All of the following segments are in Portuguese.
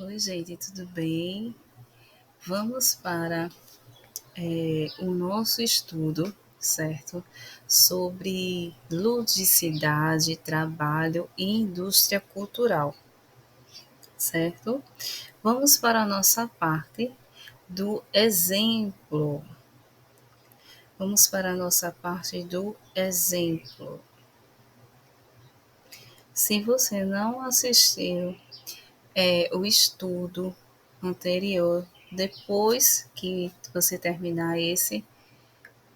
Oi, gente, tudo bem? Vamos para o nosso estudo, certo? Sobre ludicidade, trabalho e indústria cultural, certo? Vamos para a nossa parte do exemplo. Vamos para a nossa parte do exemplo. Se você não assistiu o estudo anterior, depois que você terminar esse,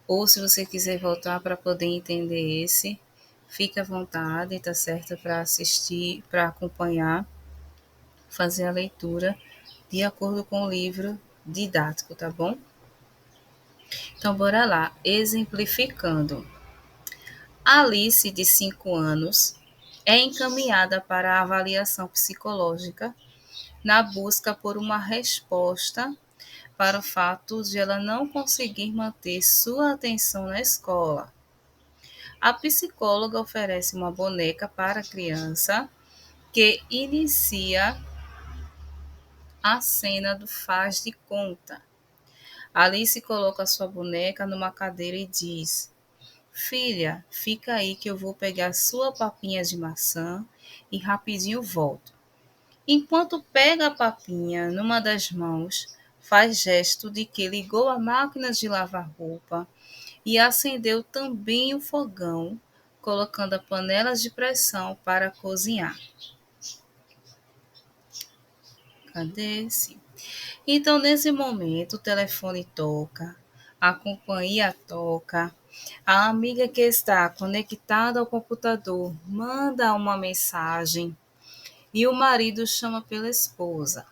ou se você quiser voltar para poder entender esse, fique à vontade, tá certo? Para assistir, para acompanhar, fazer a leitura de acordo com o livro didático, tá bom? Então, bora lá. Exemplificando. Alice, de 5 anos, é encaminhada para a avaliação psicológica na busca por uma resposta para o fato de ela não conseguir manter sua atenção na escola. A psicóloga oferece uma boneca para a criança que inicia a cena do faz de conta. Alice coloca sua boneca numa cadeira e diz: Filha, fica aí que eu vou pegar sua papinha de maçã e rapidinho volto. Enquanto pega a papinha numa das mãos, faz gesto de que ligou a máquina de lavar roupa e acendeu também o fogão, colocando a panela de pressão para cozinhar. Cadê esse? Então, nesse momento, o telefone toca, a companhia toca, a amiga que está conectada ao computador manda uma mensagem e o marido chama pela esposa.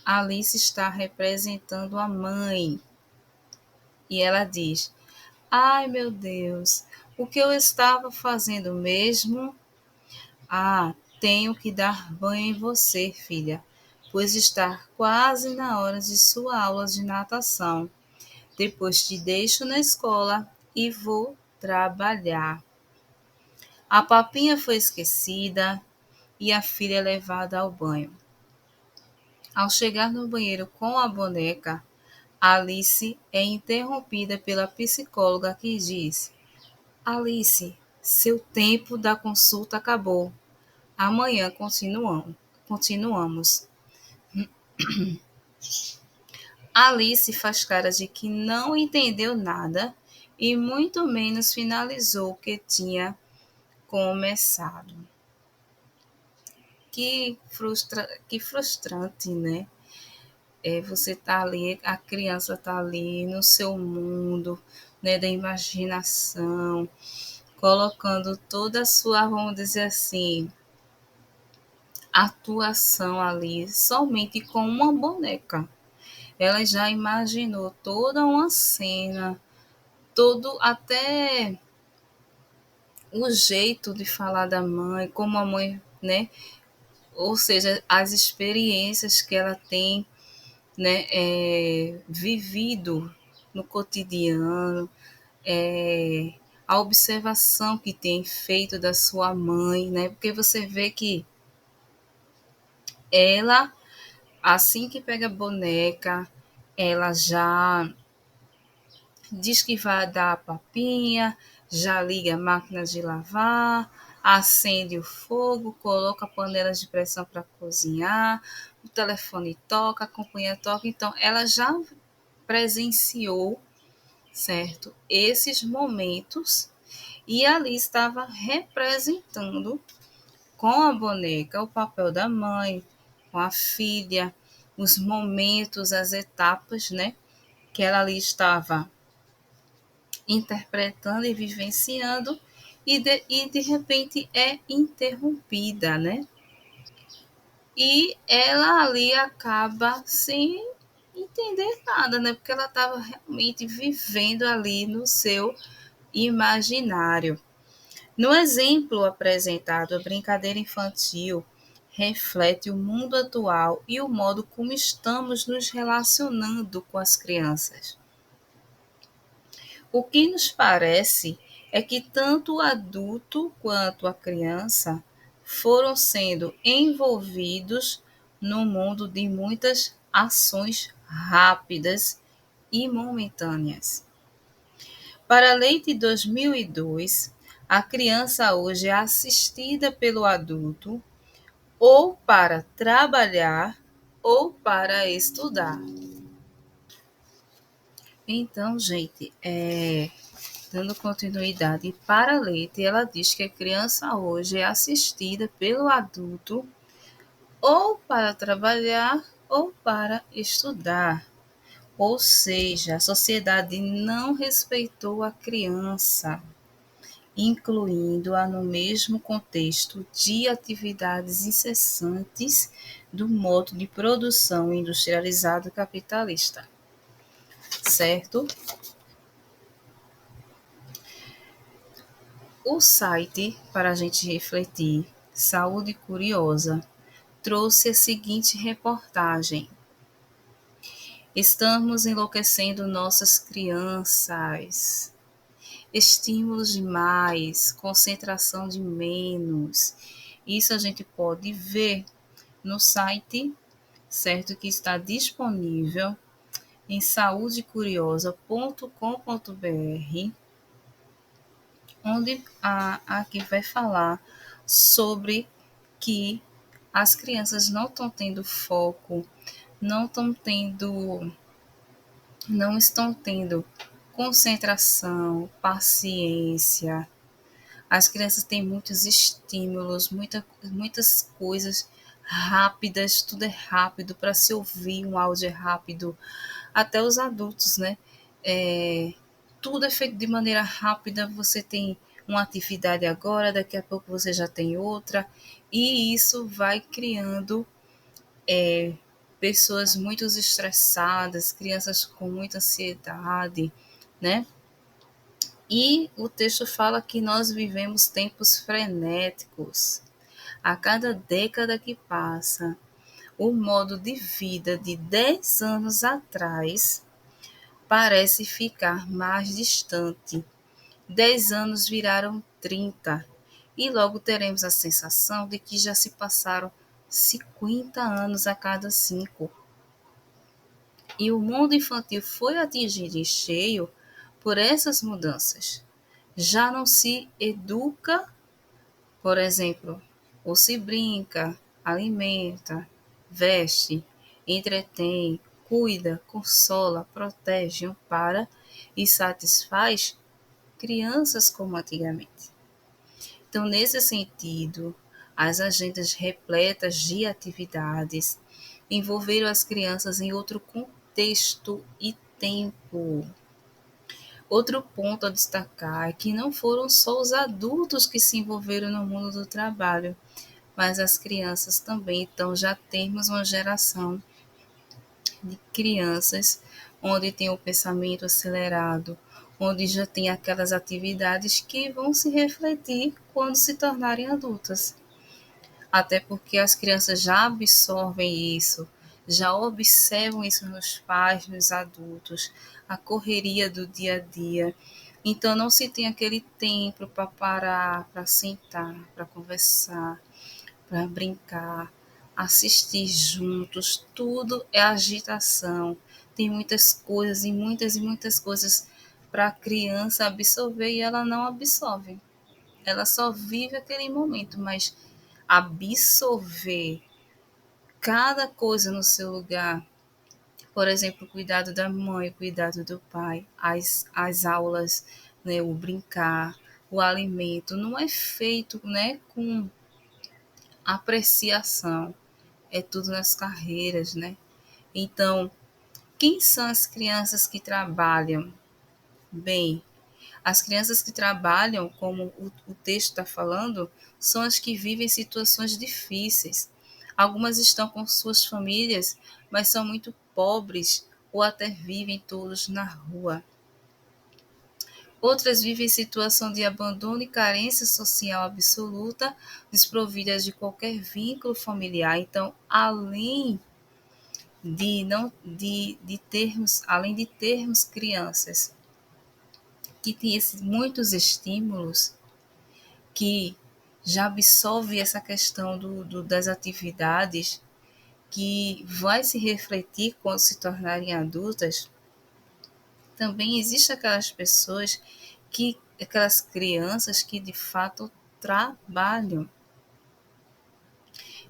Alice está representando a mãe e ela diz: Ai, meu Deus, o que eu estava fazendo mesmo? Ah, tenho que dar banho em você, filha, pois está quase na hora de sua aula de natação. Depois te deixo na escola e vou trabalhar. A papinha foi esquecida e a filha é levada ao banho. Ao chegar no banheiro com a boneca, Alice é interrompida pela psicóloga que diz: Alice, seu tempo da consulta acabou. Amanhã continuamos. Alice faz cara de que não entendeu nada e muito menos finalizou o que tinha começado. Que frustrante, né? Você tá ali, a criança tá ali no seu mundo, né, da imaginação, colocando toda a sua, vamos dizer assim, atuação ali somente com uma boneca. Ela já imaginou toda uma cena, todo até o jeito de falar da mãe, como a mãe, né? Ou seja, as experiências que ela tem, né, vivido no cotidiano, é, a observação que tem feito da sua mãe, né? Porque você vê que ela, assim que pega a boneca, ela já diz que vai dar a papinha, já liga a máquina de lavar, acende o fogo, coloca a panela de pressão para cozinhar, o telefone toca, a companhia toca. Então, ela já presenciou, certo? Esses momentos e ali estava representando com a boneca o papel da mãe, com a filha, os momentos, as etapas, né? Que ela ali estava interpretando e vivenciando e de repente é interrompida, né? E ela ali acaba sem entender nada, né? Porque ela estava realmente vivendo ali no seu imaginário. No exemplo apresentado, a brincadeira infantil reflete o mundo atual e o modo como estamos nos relacionando com as crianças. O que nos parece é que tanto o adulto quanto a criança foram sendo envolvidos no mundo de muitas ações rápidas e momentâneas. Para a Lei de 2002, a criança hoje é assistida pelo adulto ou para trabalhar ou para estudar. Então, gente, dando continuidade para a lei, ela diz que a criança hoje é assistida pelo adulto ou para trabalhar ou para estudar. Ou seja, a sociedade não respeitou a criança, incluindo-a no mesmo contexto de atividades incessantes do modo de produção industrializado capitalista, certo? O site, para a gente refletir, Saúde Curiosa, trouxe a seguinte reportagem: estamos enlouquecendo nossas crianças. Estímulos demais, concentração de menos. Isso a gente pode ver no site, certo? Que está disponível em saudecuriosa.com.br, onde aqui vai falar sobre que as crianças não estão tendo foco, não estão tendo, não estão tendo concentração, paciência. As crianças têm muitos estímulos, muitas coisas rápidas, tudo é rápido para se ouvir, um áudio é rápido, até os adultos, né? É, tudo é feito de maneira rápida, você tem uma atividade agora, daqui a pouco você já tem outra, e isso vai criando pessoas muito estressadas, crianças com muita ansiedade, né? E o texto fala que nós vivemos tempos frenéticos. A cada década que passa, o modo de vida de 10 anos atrás parece ficar mais distante. 10 anos viraram 30 e logo teremos a sensação de que já se passaram 50 anos a cada 5. E o mundo infantil foi atingido em cheio por essas mudanças. Já não se educa, por exemplo, ou se brinca, alimenta, veste, entretém, cuida, consola, protege, ampara e satisfaz crianças como antigamente. Então, nesse sentido, as agendas repletas de atividades envolveram as crianças em outro contexto e tempo. Outro ponto a destacar é que não foram só os adultos que se envolveram no mundo do trabalho, mas as crianças também. Então, já temos uma geração de crianças onde tem o pensamento acelerado, onde já tem aquelas atividades que vão se refletir quando se tornarem adultas. Até porque as crianças já absorvem isso, já observam isso nos pais, nos adultos, a correria do dia a dia. Então não se tem aquele tempo para parar, para sentar, para conversar, para brincar, assistir juntos, tudo é agitação. Tem muitas coisas e muitas coisas para a criança absorver e ela não absorve. Ela só vive aquele momento, mas absorver cada coisa no seu lugar, por exemplo, o cuidado da mãe, o cuidado do pai, as aulas, né, o brincar, o alimento, não é feito, né, com apreciação, é tudo nas carreiras, né? Então, quem são as crianças que trabalham? Bem, as crianças que trabalham, como o texto está falando, são as que vivem situações difíceis. Algumas estão com suas famílias, mas são muito pobres ou até vivem todos na rua. Outras vivem em situação de abandono e carência social absoluta, desprovidas de qualquer vínculo familiar. Então, além de termos crianças que têm esses muitos estímulos, que já absorve essa questão das atividades, que vai se refletir quando se tornarem adultas, também existem aquelas crianças que de fato trabalham.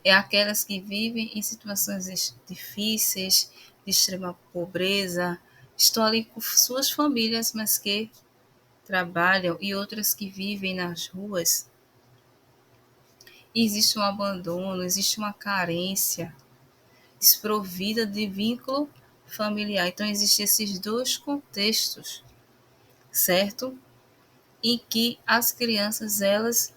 É aquelas que vivem em situações difíceis, de extrema pobreza, estão ali com suas famílias, mas que trabalham, e outras que vivem nas ruas. E existe um abandono, existe uma carência, desprovida de vínculo familiar. Então, existem esses dois contextos, certo? Em que as crianças, elas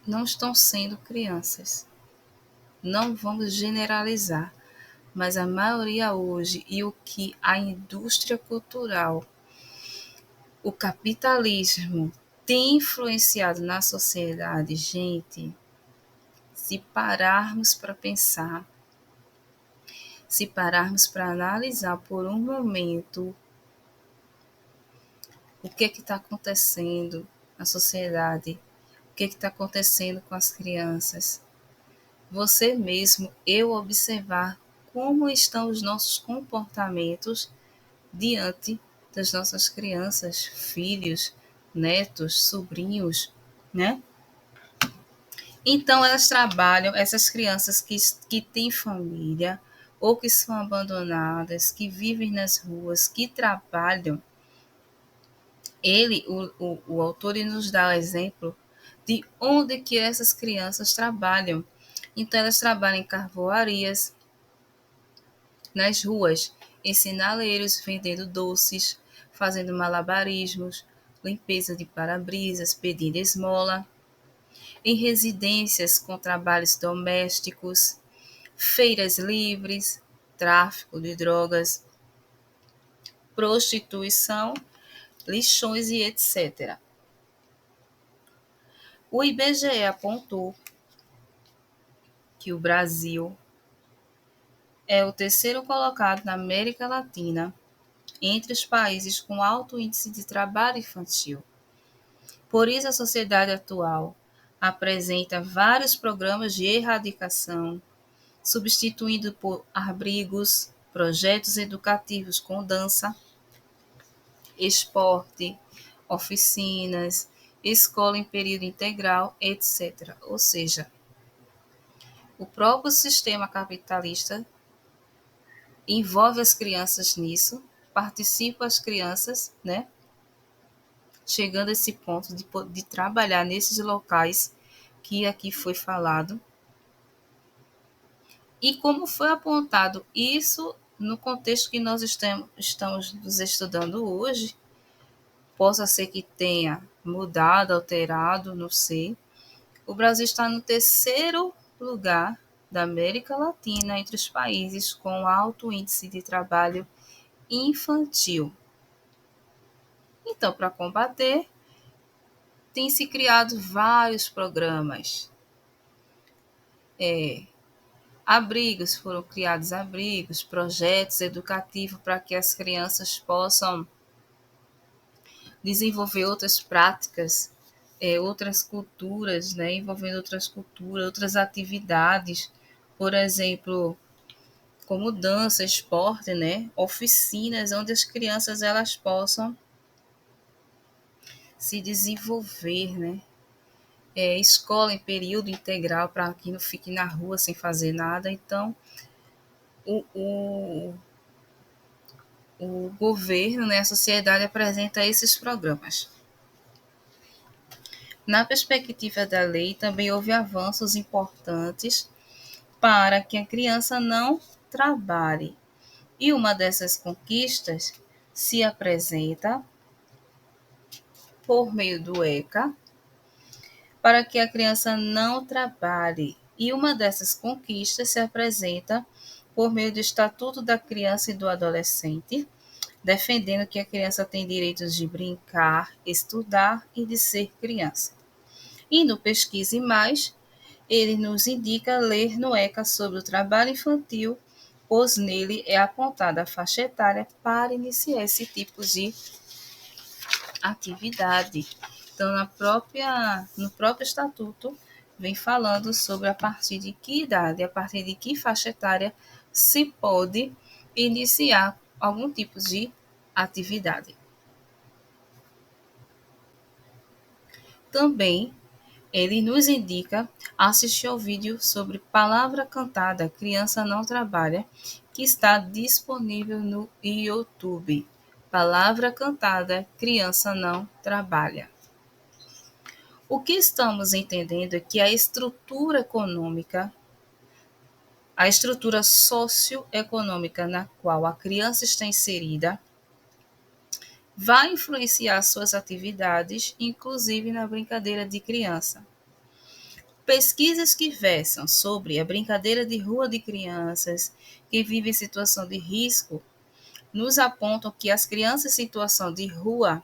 não estão sendo crianças. Não vamos generalizar, mas a maioria hoje e o que a indústria cultural, o capitalismo tem influenciado na sociedade, gente, se pararmos para pensar, se pararmos para analisar por um momento o que está acontecendo na sociedade, o que está acontecendo com as crianças, você mesmo, eu observar como estão os nossos comportamentos diante das nossas crianças, filhos, netos, sobrinhos, né? Então, elas trabalham, essas crianças que têm família ou que são abandonadas, que vivem nas ruas, que trabalham. O autor, ele nos dá o exemplo de onde que essas crianças trabalham. Então, elas trabalham em carvoarias, nas ruas, em sinaleiros, vendendo doces, fazendo malabarismos, limpeza de para-brisas, pedindo esmola, em residências com trabalhos domésticos, feiras livres, tráfico de drogas, prostituição, lixões e etc. O IBGE apontou que o Brasil é o terceiro colocado na América Latina entre os países com alto índice de trabalho infantil. Por isso, a sociedade atual apresenta vários programas de erradicação, substituindo por abrigos, projetos educativos com dança, esporte, oficinas, escola em período integral, etc. Ou seja, o próprio sistema capitalista envolve as crianças nisso, participa as crianças, né? Chegando a esse ponto de trabalhar nesses locais que aqui foi falado. E como foi apontado isso no contexto que nós estamos nos estudando hoje, possa ser que tenha mudado, alterado, não sei. O Brasil está no terceiro lugar da América Latina entre os países com alto índice de trabalho infantil. Então, para combater, tem se criado vários programas. Foram criados abrigos, projetos educativos para que as crianças possam desenvolver outras práticas, outras culturas, né, envolvendo outras culturas, outras atividades, por exemplo, como dança, esporte, né, oficinas onde as crianças elas possam se desenvolver, né, escola em período integral para que não fique na rua sem fazer nada. Então, o, o, o governo, né, a sociedade apresenta esses programas. Na perspectiva da lei, também houve avanços importantes para que a criança não trabalhe. E uma dessas conquistas se apresenta por meio do ECA, para que a criança não trabalhe. E uma dessas conquistas se apresenta por meio do Estatuto da Criança e do Adolescente, defendendo que a criança tem direitos de brincar, estudar e de ser criança. E no Pesquise Mais, ele nos indica ler no ECA sobre o trabalho infantil, pois nele é apontada a faixa etária para iniciar esse tipo de atividade. Então, no próprio estatuto, vem falando sobre a partir de que idade, a partir de que faixa etária se pode iniciar algum tipo de atividade. Também ele nos indica assistir ao vídeo sobre Palavra Cantada, Criança Não Trabalha, que está disponível no YouTube. Palavra Cantada, Criança Não Trabalha. O que estamos entendendo é que a estrutura econômica, a estrutura socioeconômica na qual a criança está inserida, vai influenciar suas atividades, inclusive na brincadeira de criança. Pesquisas que versam sobre a brincadeira de rua de crianças que vivem em situação de risco nos apontam que as crianças em situação de rua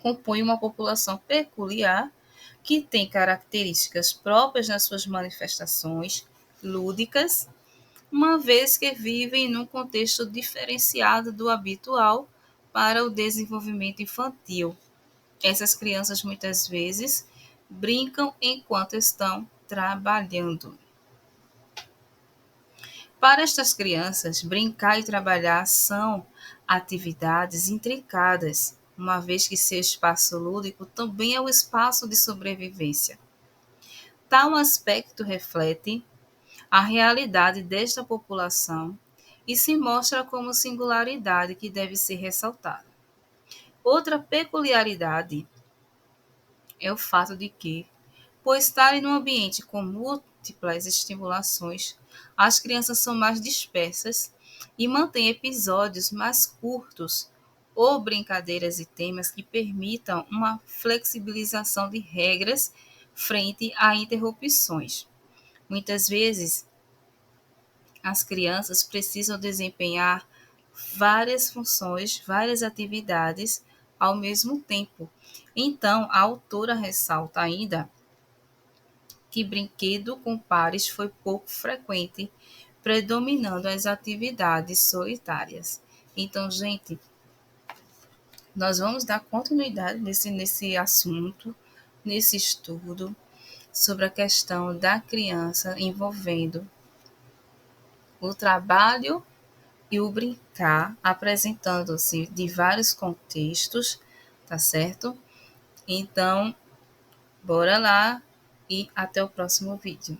compõem uma população peculiar que tem características próprias nas suas manifestações lúdicas, uma vez que vivem num contexto diferenciado do habitual para o desenvolvimento infantil. Essas crianças muitas vezes brincam enquanto estão trabalhando. Para estas crianças, brincar e trabalhar são atividades intricadas, uma vez que seu espaço lúdico também é o espaço de sobrevivência. Tal aspecto reflete a realidade desta população e se mostra como singularidade que deve ser ressaltada. Outra peculiaridade é o fato de que, por estarem num ambiente com múltiplas estimulações, as crianças são mais dispersas e mantêm episódios mais curtos ou brincadeiras e temas que permitam uma flexibilização de regras frente a interrupções. Muitas vezes, as crianças precisam desempenhar várias funções, várias atividades ao mesmo tempo. Então, a autora ressalta ainda que brinquedo com pares foi pouco frequente, predominando as atividades solitárias. Então, gente, nós vamos dar continuidade nesse assunto, nesse estudo sobre a questão da criança envolvendo o trabalho e o brincar, apresentando-se de vários contextos, tá certo? Então, bora lá e até o próximo vídeo.